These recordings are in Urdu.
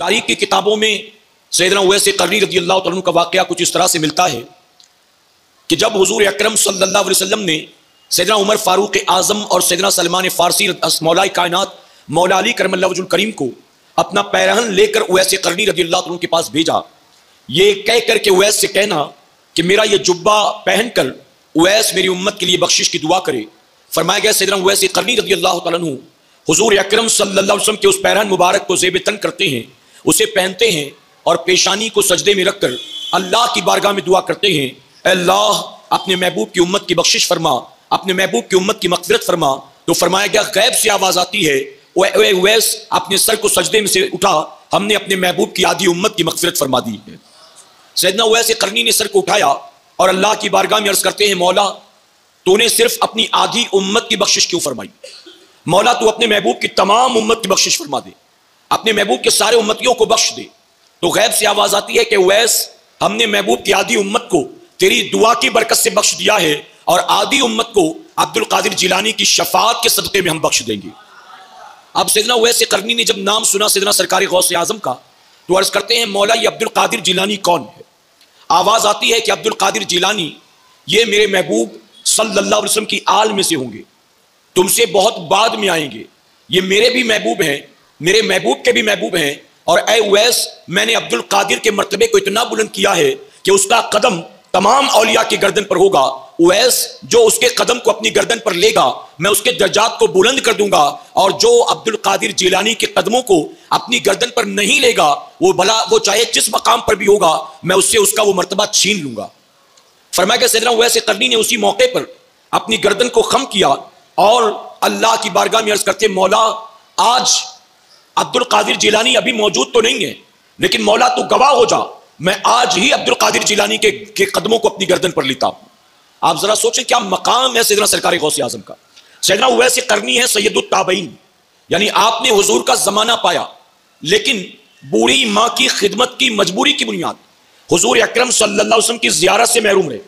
تاریخ کی کتابوں میں سیدنا اویس قرنی رضی اللہ تعالیٰ عنہ کا واقعہ کچھ اس طرح سے ملتا ہے کہ جب حضور اکرم صلی اللہ علیہ وسلم نے سیدنا عمر فاروق اعظم اور سیدنا سلمان فارسی مولا کائنات مولا علی کرم اللہ وجہ الکریم کو اپنا پیرہن لے کر اویس قرنی رضی اللہ تعالیٰ عنہ کے پاس بھیجا، یہ کہہ کر کے اویس سے کہنا کہ میرا یہ جبہ پہن کر اویس میری امت کے لیے بخشش کی دعا کرے۔ فرمایا گیا سیدنا اویس قرنی رضی اللہ تعالیٰ عنہ حضور اکرم صلی اللہ علیہ وسلم کے اس پیرہن مبارک کو زیب تن کرتے ہیں، اسے پہنتے ہیں اور پیشانی کو سجدے میں رکھ کر اللہ کی بارگاہ میں دعا کرتے ہیں، اے اللہ اپنے محبوب کی امت کی بخشش فرما، اپنے محبوب کی امت کی مغفرت فرما۔ تو فرمایا گیا غیب سے آواز آتی ہے، اے اویس اپنے سر کو سجدے میں سے اٹھا، ہم نے اپنے محبوب کی آدھی امت کی مغفرت فرما دی ہے۔ سیدنا اویس قرنی نے سر کو اٹھایا اور اللہ کی بارگاہ میں عرض کرتے ہیں، مولا تو نے صرف اپنی آدھی امت کی بخشش کیوں فرمائی؟ مولا تو اپنے محبوب کی تمام امت کی بخشش فرما دے، اپنے محبوب کے سارے امتیوں کو بخش دے۔ تو غیب سے آواز آتی ہے کہ اویس ہم نے محبوب کی آدھی امت کو تیری دعا کی برکت سے بخش دیا ہے اور آدھی امت کو عبد القادر جیلانی کی شفاعت کے صدقے میں ہم بخش دیں گے۔ اب سیدنا اویس قرنی نے جب نام سنا سیدنا سرکار غوث اعظم کا تو عرض کرتے ہیں، مولا یہ عبد القادر جیلانی کون ہے؟ آواز آتی ہے کہ عبد القادر جیلانی یہ میرے محبوب صلی اللہ علیہ وسلم کی آل میں سے ہوں گے، تم سے بہت بعد میں آئیں گے، یہ میرے بھی محبوب ہیں، میرے محبوب کے بھی محبوب ہیں، اور اے اویس میں نے عبد القادر کے مرتبے کو اتنا بلند کیا ہے کہ اس کا قدم تمام اولیاء کی گردن پر ہوگا، اویس جو اس کے قدم کو اپنی گردن پر لے گا میں اس کے درجات کو بلند کر دوں گا، اور جو عبد القادر جیلانی کے قدموں کو اپنی گردن پر نہیں لے گا وہ چاہے جس مقام پر بھی ہوگا میں اس سے اس کا وہ مرتبہ چھین لوں گا۔ فرمایا کہ سیدنا اویس قرنی نے اسی موقع پر اپنی گردن کو خم کیا اور اللہ کی بارگاہ میں عرض کرتے، مولا آج عبد القادر جیلانی ابھی موجود تو نہیں ہے لیکن مولا تو گواہ ہو جا، میں آج ہی عبد القادر جیلانی کے قدموں کو اپنی گردن پر لیتا ہوں۔ آپ ذرا سوچیں کیا مقام ہے سیدنا سرکار غوث اعظم کا۔ سیدنا اویس قرنی ہے سید التابعین، یعنی آپ نے حضور کا زمانہ پایا لیکن بوڑھی ماں کی خدمت کی مجبوری کی بنیاد حضور اکرم صلی اللہ علیہ وسلم کی زیارت سے محروم رہے،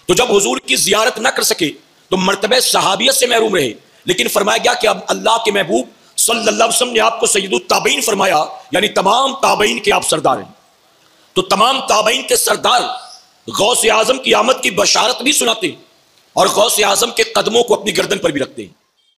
تو جب حضور کی زیارت نہ کر سکے تو مرتبہ صحابیت سے محروم رہے، لیکن فرمایا گیا کہ اب اللہ کے محبوب صلی اللہ علیہ وسلم نے آپ کو سید التابعین فرمایا، یعنی تمام تابعین کے آپ سردار ہیں۔ تو تمام تابعین کے سردار غوث اعظم کی آمد کی بشارت بھی سناتے اور غوث اعظم کے قدموں کو اپنی گردن پر بھی رکھتے ہیں۔